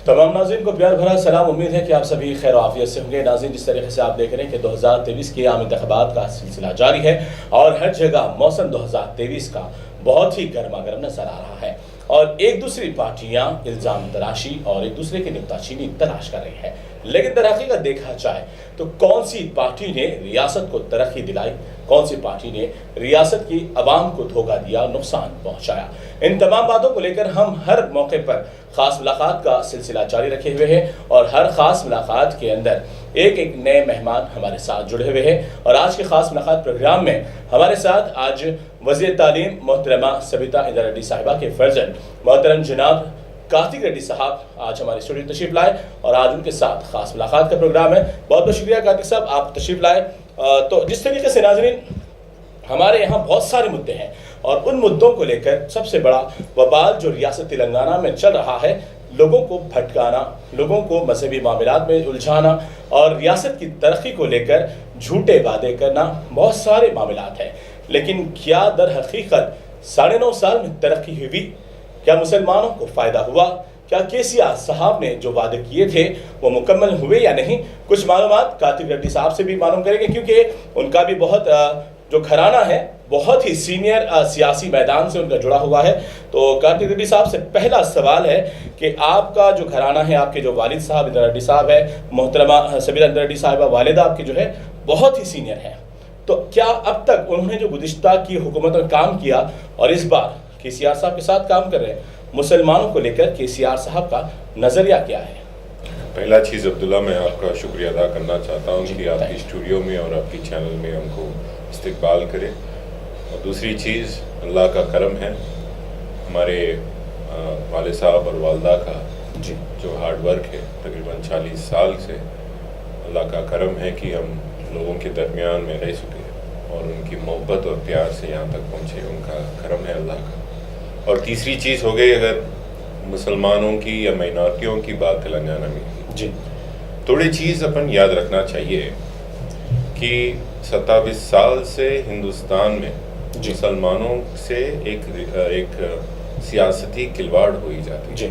तमाम नाज़रीन को प्यार भरा सलाम। उम्मीद है कि आप सभी खैर आफियत से होंगे। नाज़रीन, जिस तरीके से आप देख रहे हैं कि 2023 के आम इंतखाबात का सिलसिला जारी है और हर जगह मौसम 2023 का बहुत ही गर्मा गर्म नजर आ रहा है और एक दूसरी पार्टियां इल्ज़ाम तराशी और एक दूसरे की नुक्ताचीनी तलाश कर रही है। लेकिन दरहकीकत देखा जाए तो कौन सी पार्टी ने रियासत को तरक्की दिलाई, कौन सी पार्टी ने रियासत की आवाम को धोखा दिया, नुकसान पहुंचाया, इन तमाम बातों को लेकर हम हर मौके पर खास मुलाकात का सिलसिला जारी रखे हुए हैं और हर खास मुलाकात के अंदर एक एक नए मेहमान हमारे साथ जुड़े हुए हैं। और आज के खास मुलाकात प्रोग्राम में हमारे साथ आज वज़ीर तालीम मोहतरमा सबिता इंदिरा रेड्डी साहिबा के फर्जंद मोहतरम जनाब कार्तिक रेड्डी साहब आज हमारे स्टूडियो तशरीफ लाए और आज उनके साथ खास मुलाकात का प्रोग्राम है। बहुत बहुत शुक्रिया कार्तिक साहब, आप तशरीफ लाए। तो जिस तरीके से नाज़रीन हमारे यहाँ बहुत सारे मुद्दे हैं और उन मुद्दों को लेकर सबसे बड़ा वबाल जो रियासत तेलंगाना में चल रहा है, लोगों को भटकाना, लोगों को मजहबी मामलात में उलझाना और रियासत की तरक्की को लेकर झूठे वादे करना, बहुत सारे मामलात हैं। लेकिन क्या दर हकीकत 9.5 साल में तरक्की हुई? क्या मुसलमानों को फ़ायदा हुआ? क्या केसीआर साहब ने जो वादे किए थे वो मुकम्मल हुए या नहीं? कुछ मालूमात कार्तिक रेड्डी साहब से भी मालूम करेंगे क्योंकि उनका भी बहुत जो घराना है बहुत ही सीनियर सियासी मैदान से उनका जुड़ा हुआ है। तो कार्तिक रेड्डी साहब से पहला सवाल है कि आपका जो घराना है, आपके जो वालिद साहब इंदिरा रेड्डी साहब है, मोहतरमा सबिता इंदिरा रेड्डी साहिबा वालिदा आपकी जो है बहुत ही सीनियर है, तो क्या अब तक उन्होंने जो गुज़िश्ता की हुकूमत में काम किया और इस बार केसीआर साहब के साथ काम कर रहे हैं, मुसलमानों को लेकर केसीआर साहब का नज़रिया क्या है? पहला चीज़ अब्दुल्ला, मैं आपका शुक्रिया अदा करना चाहता हूँ कि आपकी स्टूडियो में और आपकी चैनल में हमको इस्तकबाल करें। और दूसरी चीज़, अल्लाह का करम है, हमारे वालिद साहब और वालदा का जी जो हार्ड वर्क है, तकरीबन 40 साल से अल्लाह का करम है कि हम लोगों के दरमियान में रह सके और उनकी मोहब्बत और प्यार से यहाँ तक पहुँचे, उनका करम है अल्लाह का। और तीसरी चीज़ हो गई, अगर मुसलमानों की या माइनॉरिटियों की बात तेलंगाना में जी, थोड़ी चीज़ अपन याद रखना चाहिए कि 27 साल से हिंदुस्तान में मुसलमानों से एक सियासती खिलवाड़ हुई जाती जी।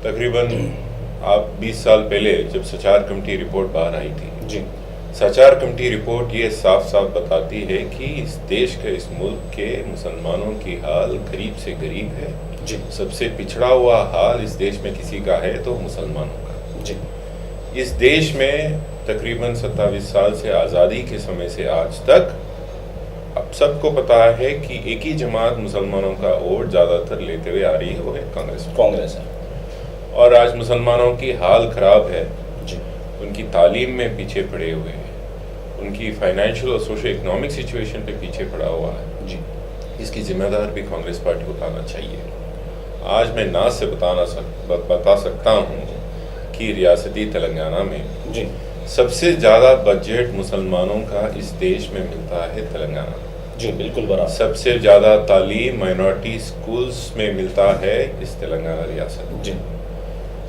तकरीबन आप 20 साल पहले जब सचार कमेटी रिपोर्ट बाहर आई थी जी, सचार कमेटी रिपोर्ट ये साफ साफ बताती है कि इस देश के, इस मुल्क के मुसलमानों की हाल गरीब से गरीब है जी। सबसे पिछड़ा हुआ हाल इस देश में किसी का है तो मुसलमानों का जी। इस देश में तकरीबन 27 साल से आज़ादी के समय से आज तक अब सबको पता है कि एक ही जमात मुसलमानों का वोट ज़्यादातर लेते हुए आ रही है, वो है कांग्रेस है। और आज मुसलमानों की हाल ख़राब है जी, उनकी तालीम में पीछे पड़े हुए हैं, उनकी फाइनेंशियल और सोशो इकोनॉमिक सिचुएशन पे पीछे पड़ा हुआ है जी। इसकी जिम्मेदार भी कांग्रेस पार्टी को उठाना चाहिए। आज मैं नाज से बता सकता हूँ कि रियासती तेलंगाना में जी सबसे ज़्यादा बजट मुसलमानों का इस देश में मिलता है तेलंगाना। जी, बिल्कुल बराबर। सबसे ज़्यादा तालीम माइनॉरिटी स्कूल्स में मिलता है इस तेलंगाना रियासत जी।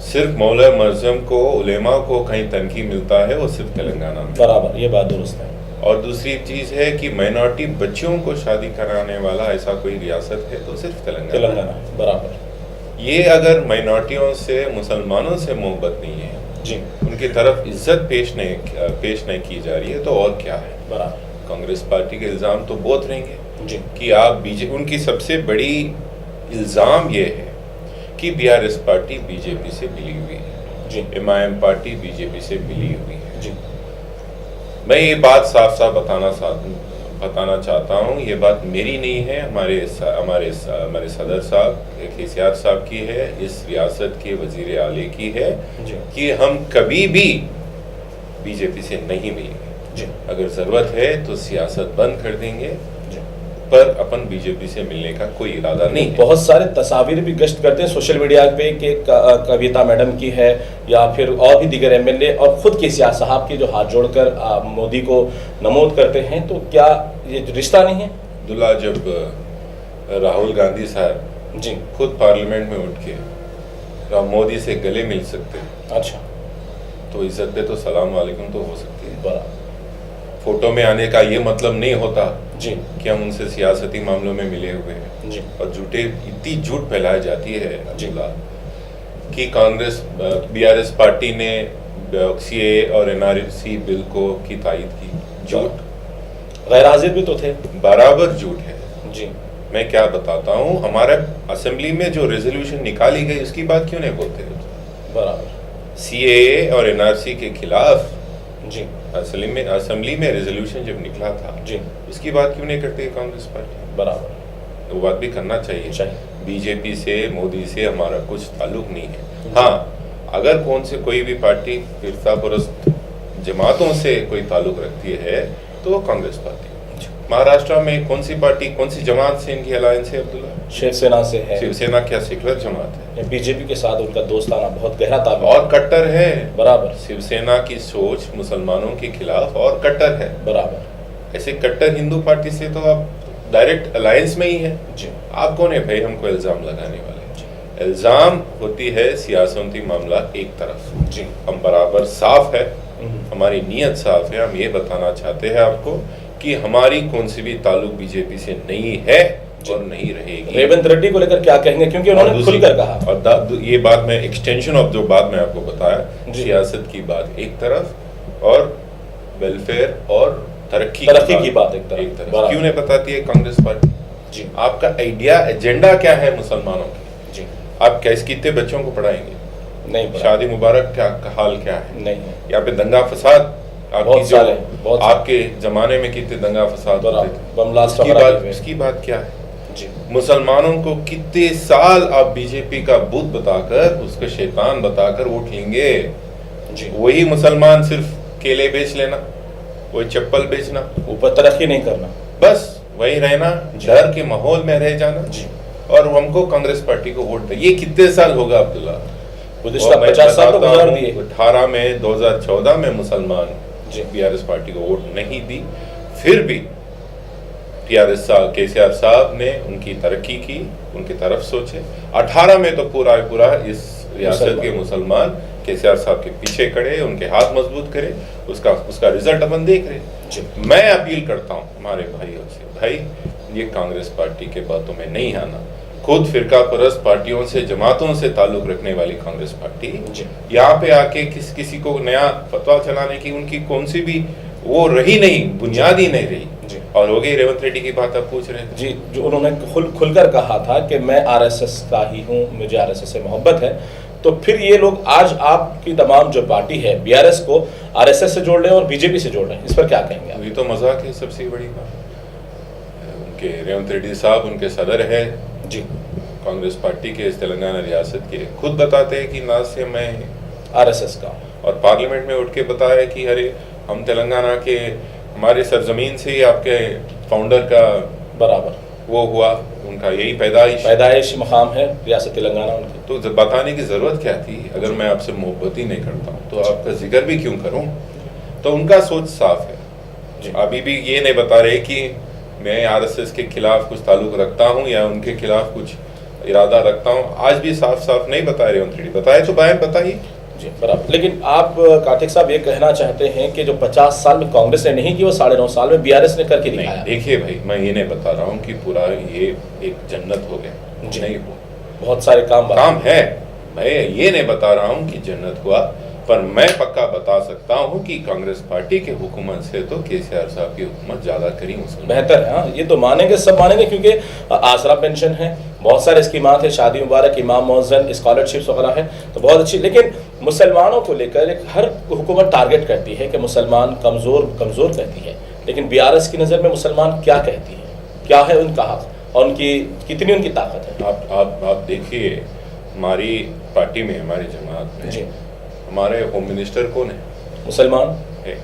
सिर्फ मौला मज़हब को, उलेमा को कहीं तनखी मिलता है वो सिर्फ तेलंगाना में। बराबर, ये बात दुरुस्त है। और दूसरी चीज़ है कि माइनॉरिटी बच्चियों को शादी कराने वाला ऐसा कोई रियासत है तो सिर्फ तेलंगाना। बराबर। ये अगर माइनॉरिटियों से, मुसलमानों से मोहब्बत नहीं है जी, उनकी तरफ इज्जत पेश नहीं की जा रही है तो और क्या है? बराबर। कांग्रेस पार्टी के इल्ज़ाम तो बहुत रहेंगे जी कि आप उनकी सबसे बड़ी इल्ज़ाम ये है कि बीआरएस पार्टी बीजेपी से मिली हुई है जी, एमआईएम पार्टी बीजेपी से मिली हुई है जी। मैं ये बात साफ साफ बताना चाहता हूँ, ये बात मेरी नहीं है, हमारे सदर साहब केसीआर साहब की है, इस रियासत के वजीर आले की है जी। कि हम कभी भी बीजेपी से नहीं मिलेंगे जी। अगर ज़रूरत है तो सियासत बंद कर देंगे जी। पर अपन बीजेपी से मिलने का कोई इरादा नहीं है। बहुत सारे तस्वीर भी गश्त करते हैं सोशल मीडिया पे कि कविता मैडम की है या फिर और भी दीगर एमएलए और खुद केसीआर साहब के जो हाथ जोड़कर मोदी को नमोद करते हैं, तो क्या ये रिश्ता नहीं है? अब्दुल्ला, जब राहुल गांधी साहब जी खुद पार्लियामेंट में उठ के मोदी से गले मिल सकते हैं, अच्छा, तो इज्जत पे तो सलाम वालेकुम तो हो सकती है। बराबर। फोटो में आने का ये मतलब नहीं होता जी कि हम उनसे सियासती मामलों में मिले हुए हैं। जी और इतनी झूठ फैलाई जाती है अब्दुल्ला कि कांग्रेस बीआरएस पार्टी ने सीए और एनआरसी बिल की तायद की। झूठ, गैर हाजिर भी तो थे। बराबर झूठ है जी। मैं क्या बताता हूँ, हमारे असेंबली में जो रेजोल्यूशन निकाली गई उसकी बात क्यों नहीं बोलते? बराबर। सीएए और एनआरसी के खिलाफ जी असेंबली में रेजोल्यूशन जब निकला था जी, उसकी बात क्यों नहीं करती कांग्रेस पार्टी? बराबर। वो बात भी करना चाहिए। बीजेपी से, मोदी से हमारा कुछ ताल्लुक नहीं है। हाँ, अगर कोई भी पार्टी फिरकापरस्त जमातों से कोई ताल्लुक रखती है तो वो कांग्रेस पार्टी। महाराष्ट्र में कौन सी पार्टी, कौन सी जमात से इनकी अलायंस है अब्दुल्ला? शिवसेना से है। शिवसेना क्या सेकुलर जमात है? बीजेपी के साथ उनका दोस्ताना बहुत गहरा ताल्लुक और कट्टर है। बराबर। शिवसेना की सोच मुसलमानों के खिलाफ और कट्टर है। बराबर। ऐसे कट्टर हिंदू पार्टी से तो आप डायरेक्ट अलायंस में ही है। जी। आप कौन है भाई हमको इल्जाम लगाने वाले? इल्जाम होती है सियासती मामला एक तरफ। जी। हम बराबर साफ है, हमारी नीयत साफ है। हम ये बताना चाहते हैं आपको कि हमारी कौन सी भी ताल्लुक बीजेपी से नहीं है और नहीं रहेगी। रेवंत रेड्डी को लेकर क्या कहेंगे, क्योंकि उन्होंने खुलकर कहा। और ये बात में एक्सटेंशन ऑफ जो बात मैं आपको बताया, सियासत की बात एक तरफ और वेलफेयर और तरक्की की बात एक तरफ क्यों नहीं बताती है कांग्रेस पार्टी? जी। आपका आइडिया, एजेंडा क्या है मुसलमानों की? जी। आप कितने बच्चों को पढ़ाएंगे? नहीं। शादी मुबारक का हाल क्या है? नहीं। यहाँ पे दंगा फसाद बहुत आपके जमाने में कितने दंगा फसाद होते थे? उसकी बात क्या है? जी। मुसलमानों को कितने साल आप बीजेपी का बुत बताकर, उसको शैतान बताकर वोट लेंगे? जी। वही मुसलमान सिर्फ केले बेच लेना, वही चप्पल बेचना, ऊपर तरक्की नहीं करना, बस वही रहना, डर के माहौल में रह जाना। जी। और हमको कांग्रेस पार्टी को वोट दे। ये कितने साल होगा अब्दुल्ला? 50 साल तो गुजार दिए। 18 में 2014 में मुसलमान बीआरएस पार्टी को वोट नहीं दी, फिर भी टीआरएस साहब, केसीआर साहब ने उनकी तरक्की की, उनकी तरफ सोचे। 18 में तो पूरा इस रियासत के मुसलमान केसीआर साहब के पीछे खड़े, उनके हाथ मजबूत करे, उसका रिजल्ट अपन देख रहे। मैं अपील करता हूँ हमारे भाइयों से, भाई ये कांग्रेस पार्टी के बातों में नहीं आना। खुद फिरका परस्त पार्टियों से, जमातों से ताल्लुक रखने वाली कांग्रेस पार्टी यहाँ पे आके किसी को नया फतवा चलाने की उनकी कौन सी भी वो रही नहीं, बुनियाद ही नहीं रही। और हो गई रेवंत रेड्डी की बात आप पूछ रहे हैं जी, जो उन्होंने खुलकर कहा था कि मैं आरएसएस का ही हूँ, मुझे आरएसएस से मोहब्बत है। तो फिर ये लोग आज आपकी तमाम जो पार्टी है बीआरएस को आरएसएस से जोड़ रहे हैं और बीजेपी से जोड़ रहे हैं, इस पर क्या कहेंगे आप? ये तो मजाक है सबसे बड़ी बात। उनके रेवंत रेड्डी साहब उनके सदर है जी, कांग्रेस पार्टी के इस तेलंगाना रियासत के, खुद बताते हैं कि ना से मैं आरएसएस का, और पार्लियामेंट में उठ के बताया कि अरे हम तेलंगाना के, हमारे सरजमीन से ही आपके फाउंडर का बराबर वो हुआ, उनका यही पैदाइश मकाम है रियासत तेलंगाना उनकी। तो बताने की जरूरत क्या थी? अगर मैं आपसे मोहब्बत ही नहीं करता हूँ तो आपका जिक्र भी क्यों करूँ? तो उनका सोच साफ है। अभी भी ये नहीं बता रहे कि मैं आरएसएस के खिलाफ कुछ ताल्लुक रखता हूँ या उनके खिलाफ कुछ इरादा रखता हूँ। आज भी साफ साफ नहीं बता रहे रेवंत रेड्डी। बताए तो बयान बताइए जी, बराबर। लेकिन आप कार्तिक साहब ये कहना चाहते हैं कि जो 50 साल में कांग्रेस ने नहीं की वो 9.5 साल में बीआरएस ने करके दिखाया। देखिए भाई, मैं ये नहीं बता रहा हूँ कि पूरा ये एक जन्नत हो गया, नहीं हो, बहुत सारे काम है। मैं ये नहीं बता रहा हूँ कि जन्नत हुआ, पर मैं पक्का बता सकता हूँ कि कांग्रेस पार्टी के हुकूमत से तो केसीआर साहब की हुकूमत ज्यादा करी, बेहतर है। हाँ, ये तो मानेंगे, सब मानेंगे, क्योंकि आसरा पेंशन है, बहुत सारे स्कीमात है, शादी मुबारक, इमाम मौज़न, स्कॉलरशिप्स वगैरह है, तो बहुत अच्छी। लेकिन मुसलमानों को लेकर हर हुकूमत टारगेट करती है कि मुसलमान कमज़ोर कहती है, लेकिन बीआरएस की नज़र में मुसलमान क्या कहती है, क्या है उनका हक और उनकी कितनी उनकी ताकत है? आप देखिए, हमारी पार्टी में, हमारी जमात में जी, हमारे होम मिनिस्टर कौन है? मुसलमान है।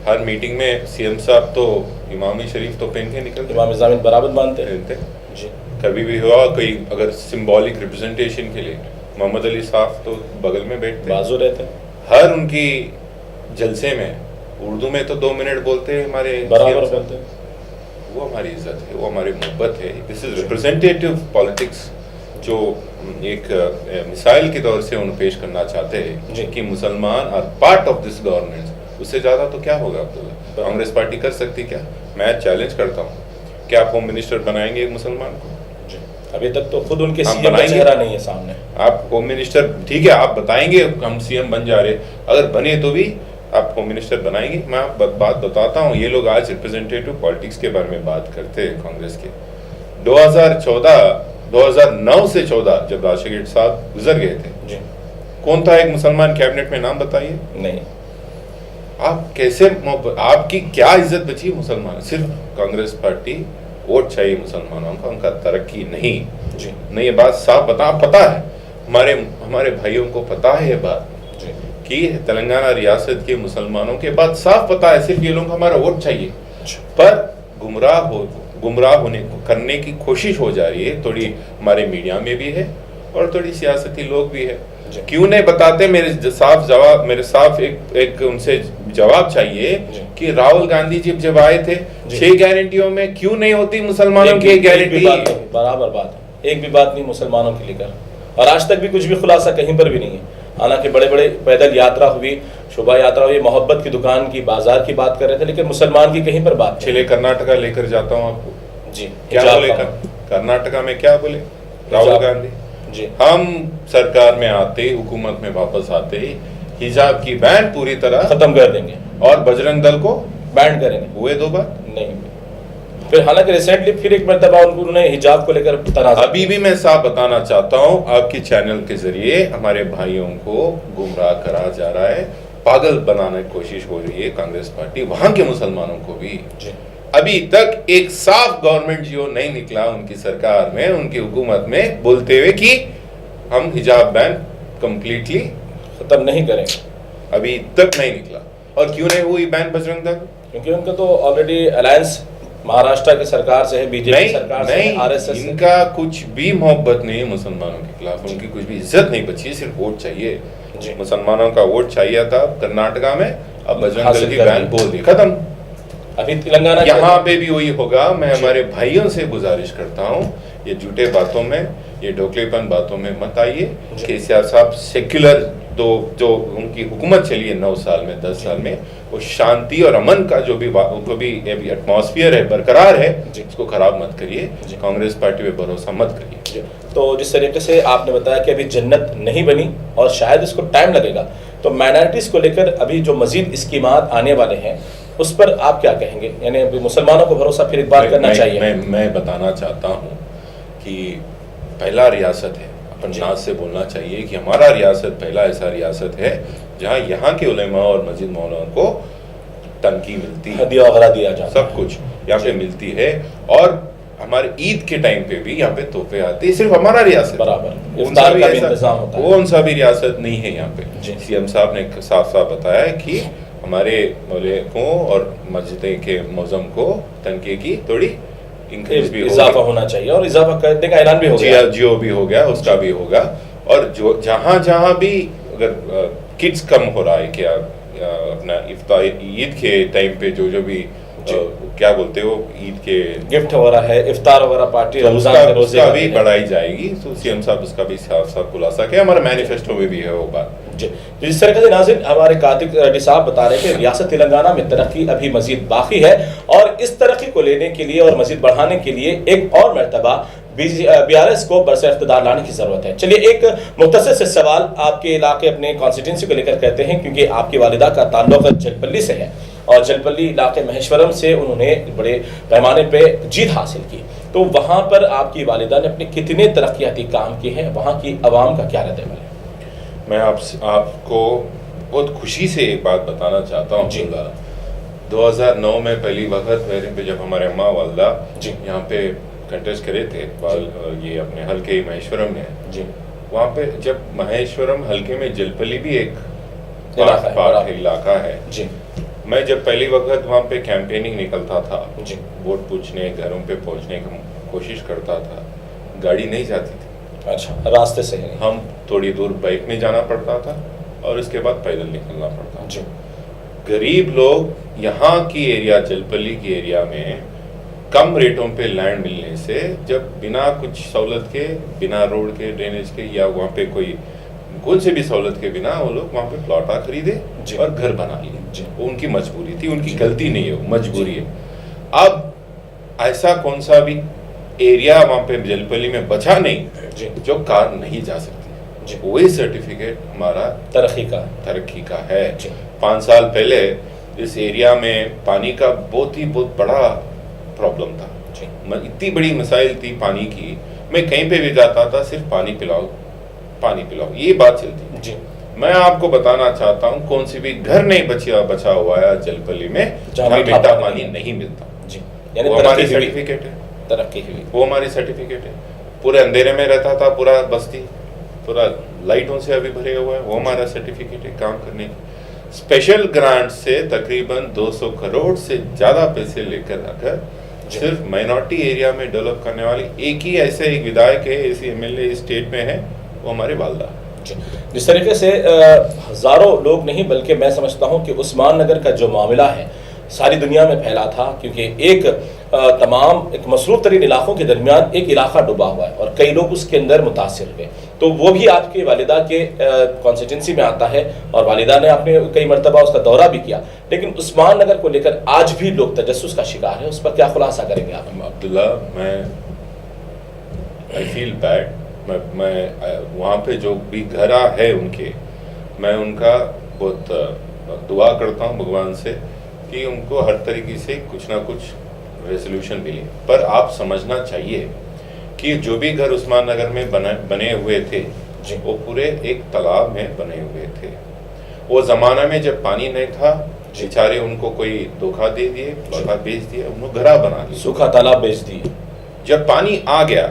हर मीटिंग में सीएम साहब तो इमामी शरीफ तो पहन के निकलते, इमाम ज़मीन बराबर मानते हैं जी। कभी भी हुआ कोई अगर सिंबॉलिक रिप्रेजेंटेशन के लिए, मोहम्मद अली साहब तो बगल में बैठते, बाजू रहते। हर उनकी जलसे में उर्दू में तो 2 मिनट बोलते हैं, हमारे बराबर बोलते हैं। वो हमारी इज्जत है, वो हमारी मोहब्बत है। दिस इज रिप्रेजेंटेटिव पॉलिटिक्स जो एक मिसाइल के दौर से उन्हें पेश करना चाहते हैं कि मुसलमान are part of this government. उससे ज़्यादा तो क्या होगा अब्दुल्ला? कांग्रेस पार्टी कर सकती क्या? मैं चैलेंज करता हूँ कि आप होम मिनिस्टर बनाएंगे एक मुसलमान को? अभी तक तो खुद उनके हम सीएम का बनाएंगे। चेहरा नहीं है सामने। आप होम मिनिस्टर, ठीक है, आप बताएंगे हम सीएम बन जा रहे, अगर बने तो भी आप होम मिनिस्टर बनाएंगे। मैं आप बात बताता हूँ, ये लोग आज रिप्रेजेंटेटिव पॉलिटिक्स के बारे में बात करते हैं कांग्रेस के। 2009 से 14 जब राजशेखर साहब गुजर गए थे, जी कौन था एक मुसलमान कैबिनेट में, नाम बताइए। नहीं। आप कैसे, आपकी क्या इज्जत बची मुसलमान, सिर्फ कांग्रेस पार्टी वोट चाहिए मुसलमानों का, उनका तरक्की नहीं। जी नहीं, ये बात साफ पता है, हमारे भाइयों को पता है ये बात जी कि तेलंगाना रियासत के मुसलमानों के बात साफ पता है, सिर्फ ये लोग हमारा वोट चाहिए। जी। पर गुमराह करने की कोशिश हो जा रही है, थोड़ी हमारे मीडिया में भी है और थोड़ी सियासती लोग भी है। क्यों नहीं बताते, मेरे साफ एक उनसे जवाब चाहिए कि राहुल गांधी जी जब आए थे 6 गारंटियों में क्यों नहीं होती मुसलमानों की गारंटी। बराबर बात है, एक भी बात नहीं मुसलमानों के लेकर, और आज तक भी कुछ भी खुलासा कहीं पर भी नहीं है। हालांकि बड़े बड़े पैदल यात्रा हुई, शोभा यात्रा हुई, मोहब्बत की दुकान की, बाजार की बात कर रहे थे, लेकिन मुसलमान की कहीं पर बात नहीं। चलिए कर्नाटका लेकर जाता हूँ आपको, जी क्या बोले कर्नाटका में, क्या बोले राहुल गांधी जी, हम सरकार में आते, हुकूमत में वापस आते ही हिजाब की बैन पूरी तरह खत्म कर देंगे और बजरंग दल को बैंड करेंगे। हुए 2 बार नहीं, फिर हालांकि रिसेंटली फिर एक मरतबा उन्होंने हिजाब को लेकर तनाज़ा। अभी भी मैं साफ बताना चाहता हूँ आपके चैनल के जरिए, हमारे भाइयों को गुमराह करा जा रहा है, पागल बनाने की कोशिश हो रही है कांग्रेस पार्टी, वहां के मुसलमानों को भी। अभी तक एक साफ गवर्नमेंट जियो नहीं निकला उनकी सरकार में, उनकी हुकूमत में, बोलते हुए कि हम हिजाब बैन कंप्लीटली खत्म नहीं करेंगे, अभी तक नहीं निकला। और क्यों नहीं हुई बैन बजरंग दल? क्योंकि उनका तो ऑलरेडी अलायंस महाराष्ट्र की सरकार से है, बीजेपी सरकार से है, आरएसएस से। इनका कुछ भी मोहब्बत नहीं है मुसलमानों के खिलाफ, उनकी कुछ भी इज्जत नहीं बची है, सिर्फ वोट चाहिए। मुसलमानों का वोट चाहिए था कर्नाटका में, अब बजरंग दल की बैन बोल दी, खत्म। अभी तेलंगाना यहाँ पे भी वही होगा। मैं हमारे भाइयों से गुजारिश करता हूँ, ये झूठे बातों में, ये ढोकलेपन बातों में मत आइए। केसीआर साहब सेक्युलर जो उनकी हुकूमत चली है 9 साल में, 10 साल में, वो शांति और अमन का जो भी एटमॉस्फेयर है, बरकरार है, इसको खराब मत करिए। कांग्रेस पार्टी पे भरोसा मत करिए। तो जिस तरीके से आपने बताया कि अभी जन्नत नहीं बनी और शायद इसको टाइम लगेगा, तो माइनॉरिटीज को लेकर अभी जो मजीद स्कीमात आने वाले हैं उस पर आप क्या कहेंगे? यानी अभी मुसलमानों को भरोसा फिर एक बार करना चाहिए। मैं बताना चाहता हूँ कि पहला रियासत है, अपन नाज से बोलना चाहिए कि हमारा रियासत पहला ऐसा रियासत है जहाँ यहाँ के उलेमा और मस्जिद मौलाना को तनकी मिलती है, हदिया वगैरह दिया जाता है, सब कुछ यहाँ पे मिलती है। और हमारे ईद के टाइम पे भी यहाँ पे तोहफे आते हैं, सिर्फ हमारा रियासत बराबर इफ्तार का भी इंतजाम होता है, कौन सा भी रियासत नहीं है यहाँ पे। सीएम साहब ने साफ साफ बताया कि हमारे मौलवियों और मस्जिद के मौजम को तनके की थोड़ी इंक्रीज भी इजाफा होना चाहिए, और इजाफा करने का ऐलान भी हो गया, जियो भी हो गया, उसका भी होगा। और जो जहाँ भी अगर किड्स कम हो रहा है क्या, अपना इफ्तार ईद के टाइम पे जो भी क्या बोलते हो, ईद के गिफ्ट हो रहा है, इफ्तार वगैरह पार्टी, तो उसका भी बढ़ाई जाएगी। तो सीएम साहब उसका भी साफ साफ खुलासा किया, हमारे मैनिफेस्टो में भी है वो बात। जिस तरह से नाज़रीन हमारे कार्तिक रेड्डी साहब बता रहे हैं कि रियासत तेलंगाना में तरक्की अभी मजीद बाकी है, और इस तरक्की को लेने के लिए और मजीद बढ़ाने के लिए एक और मरतबा बीआरएस को बरसर इख्तिदार लाने की जरूरत है। चलिए एक मुख्तसर से सवाल आपके इलाके, अपने कॉन्स्टिट्यूंसी को लेकर कहते हैं, क्योंकि आपकी वालिदा का ताल्लुक जलपल्ली से है और जलपल्ली इलाके महेश्वरम से उन्होंने बड़े पैमाने पे जीत हासिल की। तो वहाँ पर आपकी वालिदा ने अपने कितने तरक्याती काम किए हैं, वहाँ की आवाम का क्या रद्द है? मैं आपको बहुत खुशी से एक बात बताना चाहता हूँ। 2009 में पहली वक्त मेरे पे जब हमारे अम्मा वालदा यहाँ पे कंटेस्ट करे थे, ये अपने हल्के महेश्वरम में जी, वहाँ पे जब महेश्वरम हल्के में जलपल्ली भी एक इलाका है जी, मैं जब पहली वक्त वहाँ पे कैंपेनिंग निकलता था जी, वोट पूछने, घरों पे पहुँचने की कोशिश करता था, गाड़ी नहीं जाती थी। अच्छा, रास्ते से हम थोड़ी दूर बाइक में जाना पड़ता था और उसके बाद पैदल निकलना पड़ता जी। गरीब लोग यहाँ की एरिया, जलपल्ली की एरिया में कम रेटों पे लैंड मिलने से, जब बिना कुछ सहूलत के, बिना रोड के, ड्रेनेज के, या वहाँ पे कोई से भी सहूलत के बिना वो लोग वहाँ पे प्लॉटा खरीदे और घर बना लिए। वो उनकी मजबूरी थी, उनकी गलती नहीं है, वो मजबूरी है। अब ऐसा कौन सा भी एरिया वहाँ पे जलपली में बचा जी। नहीं जो कार नहीं जा सकती जी। वही सर्टिफिकेट हमारा तरक्की का है। जी। 5 साल पहले इस एरिया में पानी का बहुत बड़ा प्रॉब्लम था जी। इतनी बड़ी मसाइल थी पानी की, मैं कहीं पे भी जाता था सिर्फ पानी पिलाओ ये बात चलती जी। मैं आपको बताना चाहता हूँ कौन सी भी घर नहीं बचा हुआ है जलपली में जहाँ जहाँ मीठा मीठा पानी पानी नहीं मिलता। जी, यानी वो हमारी तरक्की हुई। सर्टिफिकेट है, तरक्की हुई। वो हमारी सर्टिफिकेट है। पूरे अंधेरे में रहता था पूरा बस्ती, पूरा लाइटों से अभी भरे हुआ है, वो हमारा सर्टिफिकेट है काम करने की। स्पेशल ग्रांट से तकरीबन 200 करोड़ से ज्यादा पैसे लेकर आकर सिर्फ माइनॉरिटी एरिया में डेवलप करने वाली एक ही ऐसे एक विधायक है, ऐसी एमएलए स्टेट में है, वो हमारे वालदा। जिस तरीके से हजारों लोग नहीं बल्कि मैं समझता हूं कि उस्मान नगर का जो मामला है सारी दुनिया में फैला था, क्योंकि एक मसरूफ तरीन इलाकों के दरमियान एक इलाका डूबा हुआ है और कई लोग उसके अंदर मुतासिर हुए। तो वो भी आपके वालिदा के कॉन्स्टिट्यूंसी में आता है और वालिदा ने आपने कई मरतबा उसका दौरा भी किया, लेकिन उस्मान नगर को लेकर आज भी लोग तजस्सुस का शिकार है। उस पर क्या खुलासा करेंगे आप? Abdullah, I feel bad. मैं वहाँ पे जो भी घर है उनके, मैं उनका बहुत दुआ करता हूँ भगवान से कि उनको हर तरीके से कुछ ना कुछ रेजोल्यूशन मिले। पर आप समझना चाहिए कि जो भी घर उस्मान नगर में बने हुए थे वो पूरे एक तालाब में बने हुए थे। वो ज़माना में जब पानी नहीं था बेचारे उनको कोई धोखा दे दिए, लौटा बेच दिया, उन्होंने घरा बना दिया, सूखा तालाब बेच दिए। जब पानी आ गया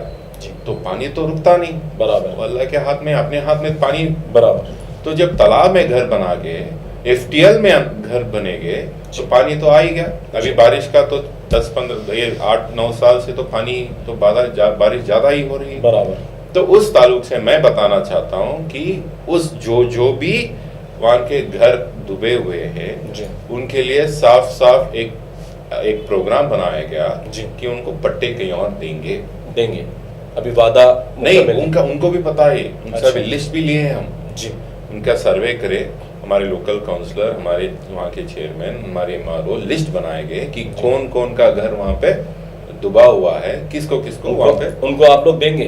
तो पानी तो रुकता नहीं, बराबर अल्लाह के हाथ में, अपने हाथ में पानी बराबर। तो जब तालाब में घर बना गए, एफटीएल में घर बनेगे तो पानी तो आ ही गया। अभी बारिश का तो 8-9 साल से तो पानी तो बारिश ज्यादा ही हो रही है। बराबर। तो उस ताल्लुक से मैं बताना चाहता हूँ कि उस जो भी वहाँ के घर डूबे हुए हैं उनके लिए साफ एक प्रोग्राम बनाया गया कि उनको पट्टे कहीं और देंगे। अभी वादा नहीं, उनको भी पता है, उनसे अभी लिस्ट भी लिए हैं हम जी। उनका सर्वे करे, हमारे लोकल काउंसलर, हमारे वहाँ के चेयरमैन, हमारे एमआरओ लिस्ट बनाएंगे कि कौन का घर वहाँ पे डूबा हुआ है, किसको वहाँ पे उनको आप लोग देंगे,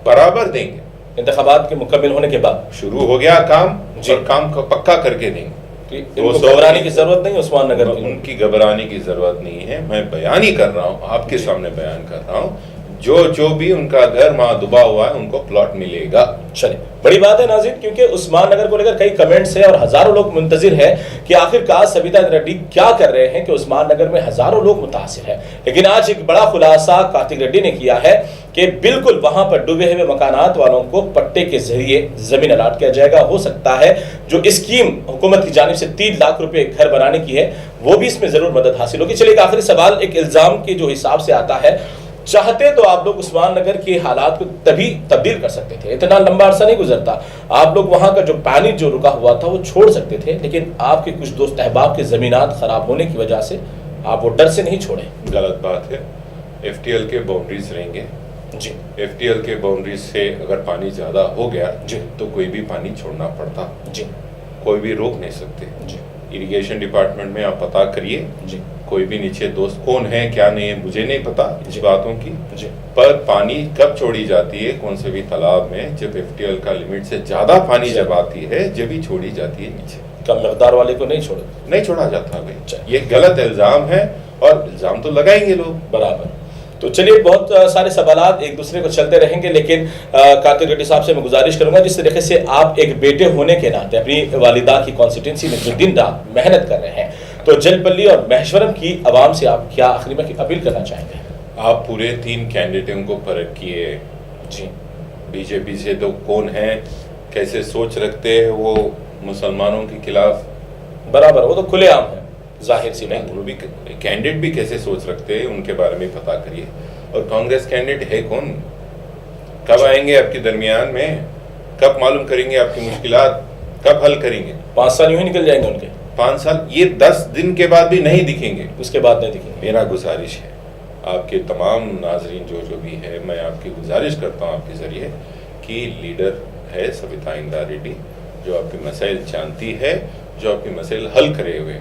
बराबर देंगे। इंतखाबात के मुकम्मल होने के बाद शुरू हो गया काम और काम को पक्का करके देंगे। इनको घबराने की जरूरत नहीं, उस्मान नगर उनकी घबराने की जरूरत नहीं है। मैं बयान ही कर रहा हूँ, आपके सामने बयान कर रहा हूँ, जो भी उनका घर वहां डूबा हुआ है उनको प्लॉट मिलेगा। चलिए, बड़ी बात है नाज़रीन, क्योंकि उस्मान नगर को लेकर कई कमेंट्स हैं और हजारों लोग मुंतजिर है कि आखिरकार सविता इंदिरा रेड्डी क्या कर रहे हैं कि उस्मान नगर में हजारों लोग मुतासिर है। लेकिन आज एक बड़ा खुलासा कार्तिक रेड्डी ने किया है कि बिल्कुल वहां पर डूबे हुए मकानात वालों को पट्टे के जरिए जमीन अलाट किया जाएगा। हो सकता है जो स्कीम हुकूमत की जानिब से 3 लाख रुपए घर बनाने की है वो भी इसमें जरूर मदद हासिल होगी। चलिए, एक आखिरी सवाल एक इल्जाम के जो हिसाब से आता है, चाहते तो आप लोग उस्मान नगर के हालात को तभी तब्दील कर सकते थे, इतना लंबा अरसा नहीं गुजरता, आप लोग वहां का जो पानी जो रुका हुआ था वो छोड़ सकते थे, लेकिन आपके कुछ दोस्त अहबाब के जमीनात खराब होने की वजह से आप वो डर से नहीं छोड़े। गलत बात है। एफटीएल के बाउंड्रीज रहेंगे जी। एफटीएल के बाउंड्रीज से अगर पानी ज्यादा हो गया जी तो कोई भी पानी छोड़ना पड़ता जी, कोई भी रोक नहीं सकते जी। इरिगेशन डिपार्टमेंट में आप पता करिए जी, कोई भी नीचे दोस्त कौन है क्या नहीं है मुझे नहीं पता इस बातों की जी। पर पानी कब छोड़ी जाती है कौन से भी तालाब में, जब एफटीएल का लिमिट से ज्यादा पानी जब आती है, जब ही छोड़ी जाती है नीचे, कम मकदार वाले को नहीं छोड़ा जाता भाई। ये गलत इल्जाम है और इल्जाम तो लगाएंगे लोग बराबर। तो चलिए, बहुत सारे सवालात एक दूसरे को चलते रहेंगे, लेकिन कार्तिक रेड्डी साहब से मैं गुजारिश करूंगा जिस तरीके से आप एक बेटे होने के नाते अपनी वालिदा की कॉन्स्टिट्यूंसी में जो दिन रात मेहनत कर रहे हैं, तो जलपल्ली और महेश्वरम की आवाम से आप क्या आखिरी में अपील करना चाहेंगे? आप पूरे 3 कैंडिडेटों को परख किए जी। बीजेपी से तो कौन है, कैसे सोच रखते हैं वो मुसलमानों के खिलाफ, बराबर, वो तो खुलेआम है, जाहिर सी नहीं। वो भी कैंडिडेट भी कैसे सोच रखते हैं उनके बारे में पता करिए। और कांग्रेस कैंडिडेट है कौन, कब आएंगे आपके दरमियान में, कब मालूम करेंगे आपकी मुश्किलात, कब हल करेंगे? 5 साल यूं ही निकल जाएंगे उनके, 5 साल, ये 10 दिन के बाद भी नहीं दिखेंगे, उसके बाद नहीं दिखेंगे। मेरा गुजारिश है आपके तमाम नाजरीन जो भी है, मैं आपकी गुजारिश करता हूँ आपके जरिए कि लीडर है सविता इंदिरा रेड्डी, जो आपके मसाइल जानती है, जो आपके मसाइल हल करे हुए,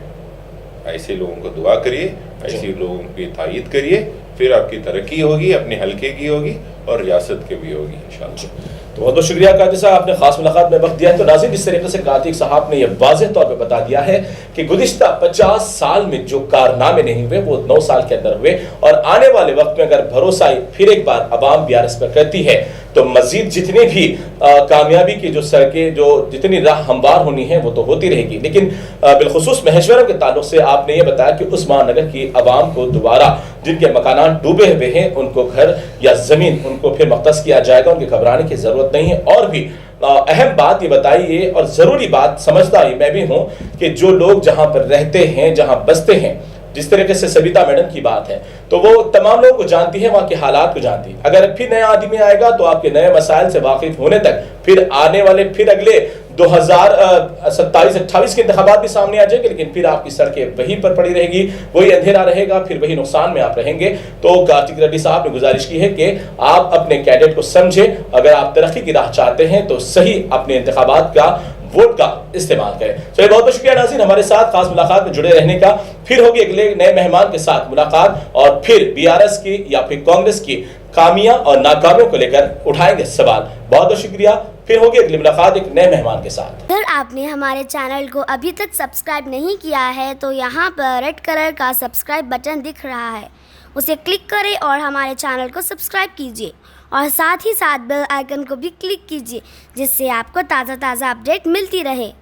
ऐसे लोगों को दुआ करिए, ऐसे लोगों की तायीद करिए, फिर आपकी तरक्की होगी, अपने हल्के की होगी और रियासत के भी होगी इंशाअल्लाह। तो बहुत बहुत शुक्रिया कादिर साहब, आपने खास मुलाकात में वक्त दिया है। तो नाज़रीन, जिस तरीके से कातिक साहब ने यह वाज़ेह तौर पर बता दिया है कि गुज़िश्ता 50 साल में जो कारनामे नहीं हुए वो 9 साल के अंदर हुए, और आने वाले वक्त में अगर भरोसा फिर एक बार अवाम BRS पर करती है तो मजीद जितनी भी कामयाबी की जो सड़कें, जो जितनी राह हमवार होनी है वो तो होती रहेगी। लेकिन बिलखुसूस महेश्वरम के ताल्लुक से आपने ये बताया कि उस्मान नगर की आवाम को दोबारा, जिनके मकानात डूबे हुए हैं, उनको घर या ज़मीन उनको फिर मुख्तस किया जाएगा, उनकी घबराने की ज़रूरत नहीं है। और भी अहम बात ये बताइए और ज़रूरी बात समझता ही मैं भी हूँ कि जो लोग जहाँ पर रहते हैं, जहाँ बसते हैं, जिस तरीके से सविता मैडम की बात है, तो वो तमाम लोगों को जानती है, वहाँ के हालात को जानती है। अगर फिर नया आदमी आएगा तो आपके नए मसाइल से वाकिफ होने तक फिर आने वाले फिर अगले 2027-28 के इंतखाबात भी सामने आ जाएंगे, लेकिन फिर आपकी सड़कें वहीं पर पड़ी रहेगी, वही अंधेरा रहेगा, फिर वही नुकसान में आप रहेंगे। तो कार्तिक रेड्डी साहब ने गुजारिश की है कि आप अपने कैडेट को समझें, अगर आप तरक्की की राह चाहते हैं तो सही अपने इंतखाबात का वोट का इस्तेमाल करें। तो बहुत बहुत शुक्रिया नाज़रीन, हमारे साथ खास मुलाकात में जुड़े रहने का। फिर होगी अगले नए मेहमान के साथ मुलाकात, और फिर BRS की या फिर कांग्रेस की कामियां और नाकामियों को लेकर उठाएंगे सवाल। बहुत बहुत शुक्रिया, फिर होगी अगली मुलाकात एक नए मेहमान के साथ। अगर आपने हमारे चैनल को अभी तक सब्सक्राइब नहीं किया है तो यहाँ पर रेड कलर का सब्सक्राइब बटन दिख रहा है, उसे क्लिक करें और हमारे चैनल को सब्सक्राइब कीजिए, और साथ ही साथ बेल आइकन को भी क्लिक कीजिए, जिससे आपको ताज़ा अपडेट मिलती रहे।